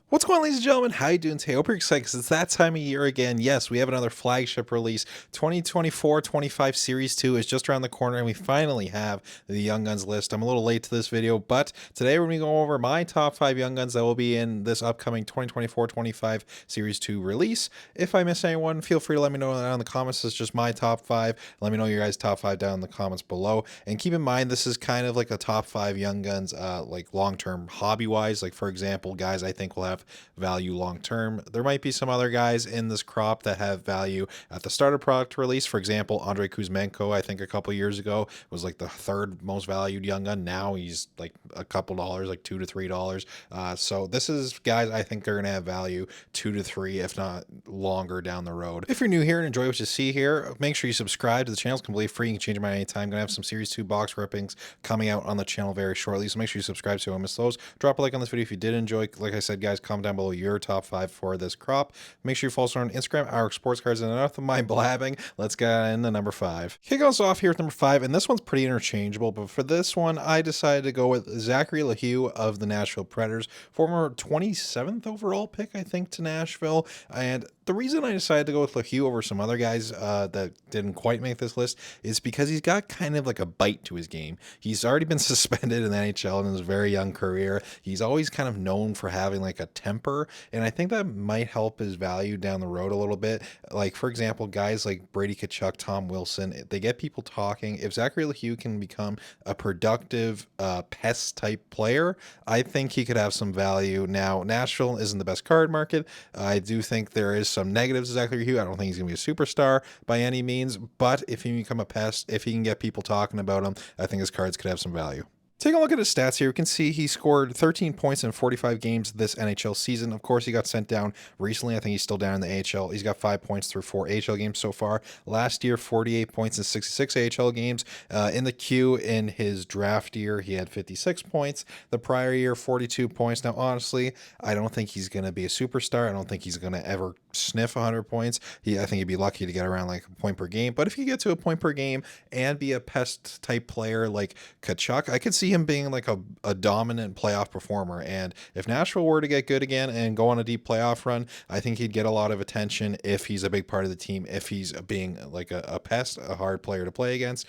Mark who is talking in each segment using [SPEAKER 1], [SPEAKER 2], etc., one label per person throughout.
[SPEAKER 1] What's going on, ladies and gentlemen? How you doing today? Hope you're excited because it's that time of year again. Yes, we have another flagship release. 2024-25 Series 2 is just around the corner, and we finally have the Young Guns list. I'm a little late to this video, but today we're going to go over my top 5 Young Guns that will be in this upcoming 2024-25 Series 2 release. If I miss anyone, feel free to let me know down in the comments. It's just my top 5. Let me know your guys' top 5 down in the comments below. And keep in mind, this is kind of like a top 5 Young Guns, like long-term hobby-wise. Like, for example, guys I think will have value long term. There might be some other guys in this crop that have value at the start of product release. For example, Andrei Kuzmenko, I think a couple years ago was like the third most valued young gun. Now he's like a couple dollars, like $2 to $3. So this is guys I think they're gonna have value 2 to 3, if not longer down the road. If you're new here and enjoy what you see here, make sure you subscribe to the channel. It's completely free. You can change them at any time. Gonna have some Series 2 box rippings coming out on the channel very shortly. So make sure you subscribe so you don't miss those. Drop a like on this video if you did enjoy. Like I said, guys, comment down below your top 5 for this crop. Make sure you follow us on Instagram, our sports cards, and enough of my blabbing. Let's get into number 5. Kick us off here with number 5, and this one's pretty interchangeable, but for this one, I decided to go with Zachary of the Nashville Predators, former 27th overall pick, I think, to Nashville. And the reason I decided to go with LeHue over some other guys that didn't quite make this list is because he's got kind of like a bite to his game. He's already been suspended in the NHL in his very young career. He's always kind of known for having like a temper, and I think that might help his value down the road a little bit. Like, for example, guys like Brady Tkachuk, Tom Wilson, they get people talking. If Zachary LeHue can become a productive pest type player, I think he could have some value. Now, Nashville isn't the best card market. I do think there is some negatives to Zachary LeHue. I don't think he's going to be a superstar by any means, but if he can become a pest, if he can get people talking about him, I think his cards could have some value. Take a look at his stats here. You can see he scored 13 points in 45 games this NHL season. Of course, he got sent down recently. I think he's still down in the AHL. He's got 5 points through 4 AHL games so far. Last year, 48 points in 66 AHL games. In the queue in his draft year, he had 56 points. The prior year, 42 points. Now, honestly, I don't think he's going to be a superstar. I don't think he's going to ever sniff 100 points. I think he'd be lucky to get around like a point per game. But if he gets to a point per game and be a pest type player like Tkachuk, I could see him being like a dominant playoff performer. And if Nashville were to get good again and go on a deep playoff run, I think he'd get a lot of attention if he's a big part of the team, if he's being like a pest, a hard player to play against.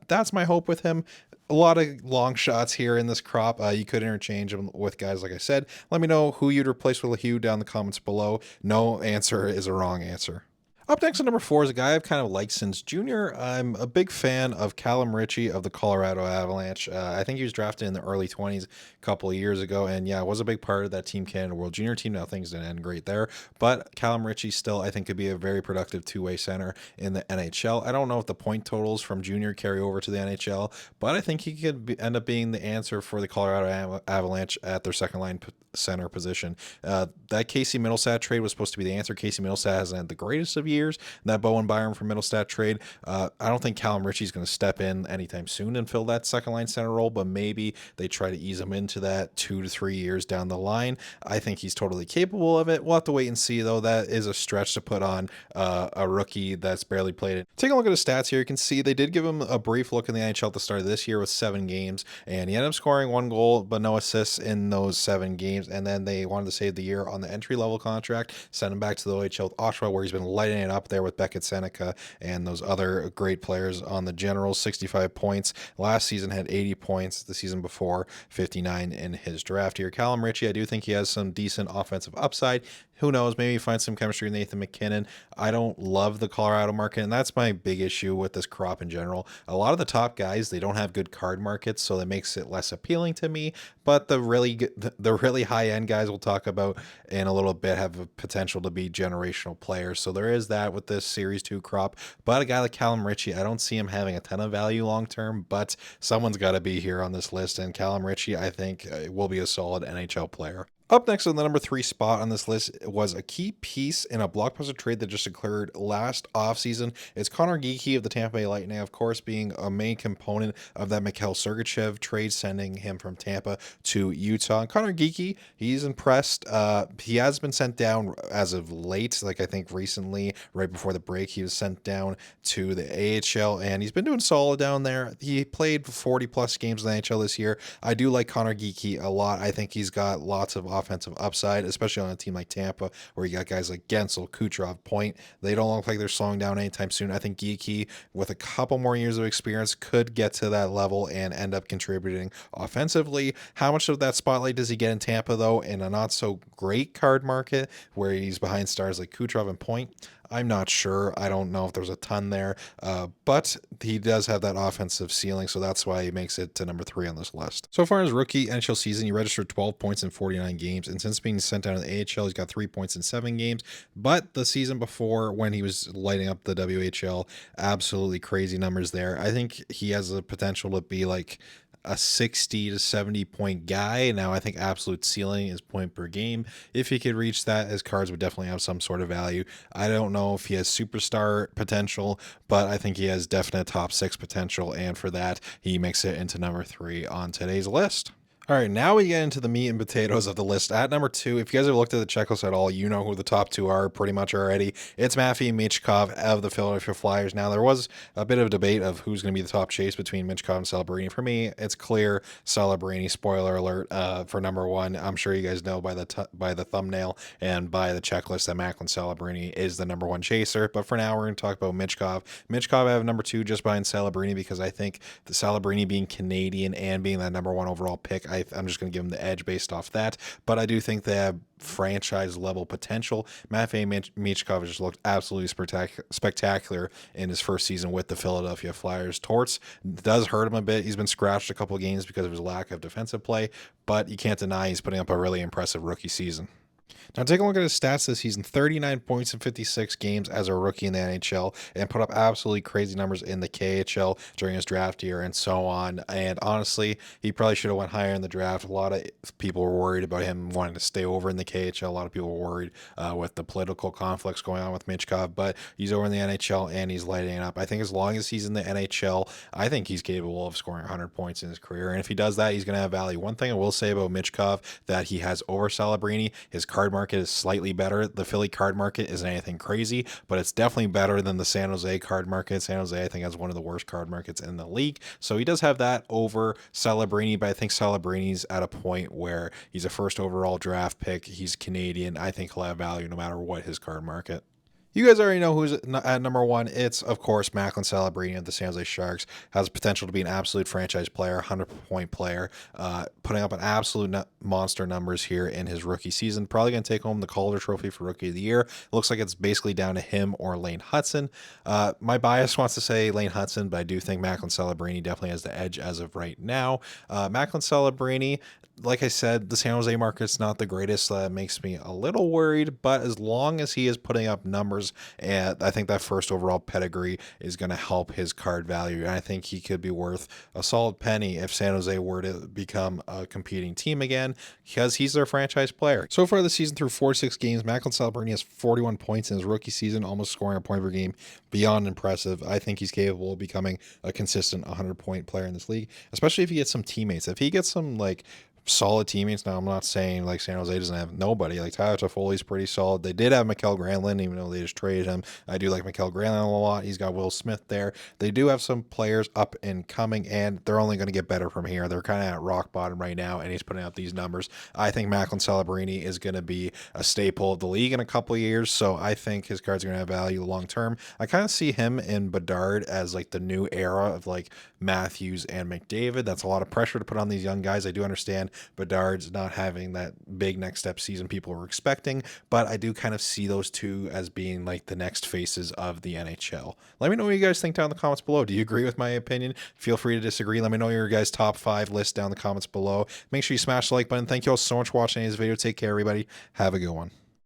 [SPEAKER 1] That's my hope with him. A lot of long shots here in this crop. You could interchange them with guys, like I said. Let me know who you'd replace with LeHue down in the comments below. No answer is a wrong answer. Up next at number 4 is a guy I've kind of liked since junior. I'm a big fan of Callum Ritchie of the Colorado Avalanche. I think he was drafted in the early 20s a couple of years ago, and yeah, was a big part of that Team Canada World Junior team. Now things didn't end great there, but Callum Ritchie still, I think, could be a very productive two-way center in the NHL. I don't know if the point totals from junior carry over to the NHL, but I think he could end up being the answer for the Colorado Avalanche at their second line center position. That Casey Middlestat trade was supposed to be the answer. Casey Middlestat hasn't had the greatest of years. That Bowen Byram from Middlestat trade, I don't think Callum Ritchie is going to step in anytime soon and fill that second line center role, but maybe they try to ease him into that 2 to 3 years down the line. I think he's totally capable of it. We'll have to wait and see, though. That is a stretch to put on a rookie that's barely played it. Take a look at his stats here. You can see they did give him a brief look in the NHL at the start of this year with 7 games, and he ended up scoring 1 goal but no assists in those 7 games. And then they wanted to save the year on the entry-level contract, send him back to the OHL with Oshawa, where he's been lighting it up there with Beckett Seneca and those other great players on the Generals. 65 points. Last season had 80 points. The season before, 59 in his draft year. Callum Ritchie, I do think he has some decent offensive upside. Who knows? Maybe find some chemistry with Nathan McKinnon. I don't love the Colorado market, and that's my big issue with this crop in general. A lot of the top guys, they don't have good card markets, so that makes it less appealing to me. But the really high end guys we'll talk about in a little bit have a potential to be generational players. So there is that with this Series 2 crop. But a guy like Callum Ritchie, I don't see him having a ton of value long term, but someone's got to be here on this list, and Callum Ritchie, I think, will be a solid NHL player. Up next on the number 3 spot on this list was a key piece in a blockbuster trade that just occurred last offseason. It's Conor Geekie of the Tampa Bay Lightning, of course, being a main component of that Mikhail Sergachev trade, sending him from Tampa to Utah. And Conor Geekie, he's impressed. He has been sent down as of late, like I think recently, right before the break, he was sent down to the AHL, and he's been doing solid down there. He played 40 plus games in the NHL this year. I do like Conor Geekie a lot. I think he's got lots of offensive upside, especially on a team like Tampa, where you got guys like Gensel, Kucherov, Point. They don't look like they're slowing down anytime soon. I think Geekie, with a couple more years of experience, could get to that level and end up contributing offensively. How much of that spotlight does he get in Tampa, though, in a not so great card market where he's behind stars like Kucherov and Point? I'm not sure. I don't know if there's a ton there, but he does have that offensive ceiling, so that's why he makes it to number 3 on this list. So far as rookie NHL season, he registered 12 points in 49 games, and since being sent down to the AHL, he's got 3 points in 7 games. But the season before, when he was lighting up the WHL, absolutely crazy numbers there. I think he has the potential to be like a 60 to 70 point guy. Now, I think absolute ceiling is point per game. If he could reach that, his cards would definitely have some sort of value. I don't know if he has superstar potential, but I think he has definite top 6 potential. And for that, he makes it into number 3 on today's list. All right, now we get into the meat and potatoes of the list. At number 2, if you guys have looked at the checklist at all, you know who the top 2 are pretty much already. It's Matvei and Michkov of the Philadelphia Flyers. Now, there was a bit of debate of who's going to be the top chase between Michkov and Celebrini. For me, it's clear Celebrini. Spoiler alert for number 1. I'm sure you guys know by the thumbnail and by the checklist that Macklin Celebrini is the number 1 chaser. But for now, we're going to talk about Michkov. Michkov I have number 2 just behind Celebrini because I think the Celebrini being Canadian and being that number 1 overall pick, I'm just going to give him the edge based off that. But I do think they have franchise level potential. Matvei Michkov just looked absolutely spectacular in his first season with the Philadelphia Flyers. Torts does hurt him a bit. He's been scratched a couple of games because of his lack of defensive play, but you can't deny he's putting up a really impressive rookie season. Now, take a look at his stats this season. 39 points in 56 games as a rookie in the NHL, and put up absolutely crazy numbers in the KHL during his draft year and so on. And honestly, he probably should have went higher in the draft. A lot of people were worried about him wanting to stay over in the KHL. A lot of people were worried with the political conflicts going on with Michkov, but he's over in the NHL and he's lighting it up. I think as long as he's in the NHL, I think he's capable of scoring 100 points in his career. And if he does that, he's going to have value. One thing I will say about Michkov that he has over Celebrini, his card market is slightly better. The Philly card market isn't anything crazy, but it's definitely better than the San Jose card market. San Jose, I think, has one of the worst card markets in the league. So he does have that over Celebrini, but I think Celebrini's at a point where he's a first overall draft pick. He's Canadian. I think he'll have value no matter what his card market. You guys already know who's at number 1. It's, of course, Macklin Celebrini of the San Jose Sharks. Has potential to be an absolute franchise player, 100-point player, putting up an absolute monster numbers here in his rookie season. Probably going to take home the Calder Trophy for Rookie of the Year. It looks like it's basically down to him or Lane Hutson. My bias wants to say Lane Hutson, but I do think Macklin Celebrini definitely has the edge as of right now. Macklin Celebrini, like I said, the San Jose market's not the greatest. That makes me a little worried, but as long as he is putting up numbers, and I think that first overall pedigree is going to help his card value. And I think he could be worth a solid penny if San Jose were to become a competing team again, because he's their franchise player. So far this season, through 46 games, Macklin Celebrini has 41 points in his rookie season, almost scoring a point per game. Beyond impressive. I think he's capable of becoming a consistent 100-point player in this league, especially if he gets some teammates. If he gets some solid teammates. Now, I'm not saying like San Jose doesn't have nobody. Like Tyler Toffoli's pretty solid. They did have Mikael Granlund, even though they just traded him. I do like Mikael Granlund a lot. He's got Will Smith there. They do have some players up and coming, and they're only going to get better from here. They're kind of at rock bottom right now, and he's putting up these numbers. I think Macklin Celebrini is going to be a staple of the league in a couple of years, so I think his cards are going to have value long term. I kind of see him and Bedard as like the new era of like Matthews and McDavid. That's a lot of pressure to put on these young guys. I do understand Bedard's not having that big next step season people were expecting, but I do kind of see those two as being like the next faces of the NHL. Let me know what you guys think down in the comments below. Do you agree with my opinion? Feel free to disagree. Let me know your guys' top 5 list down in the comments below. Make sure you smash the like button. Thank you all so much for watching this video. Take care, everybody. Have a good one.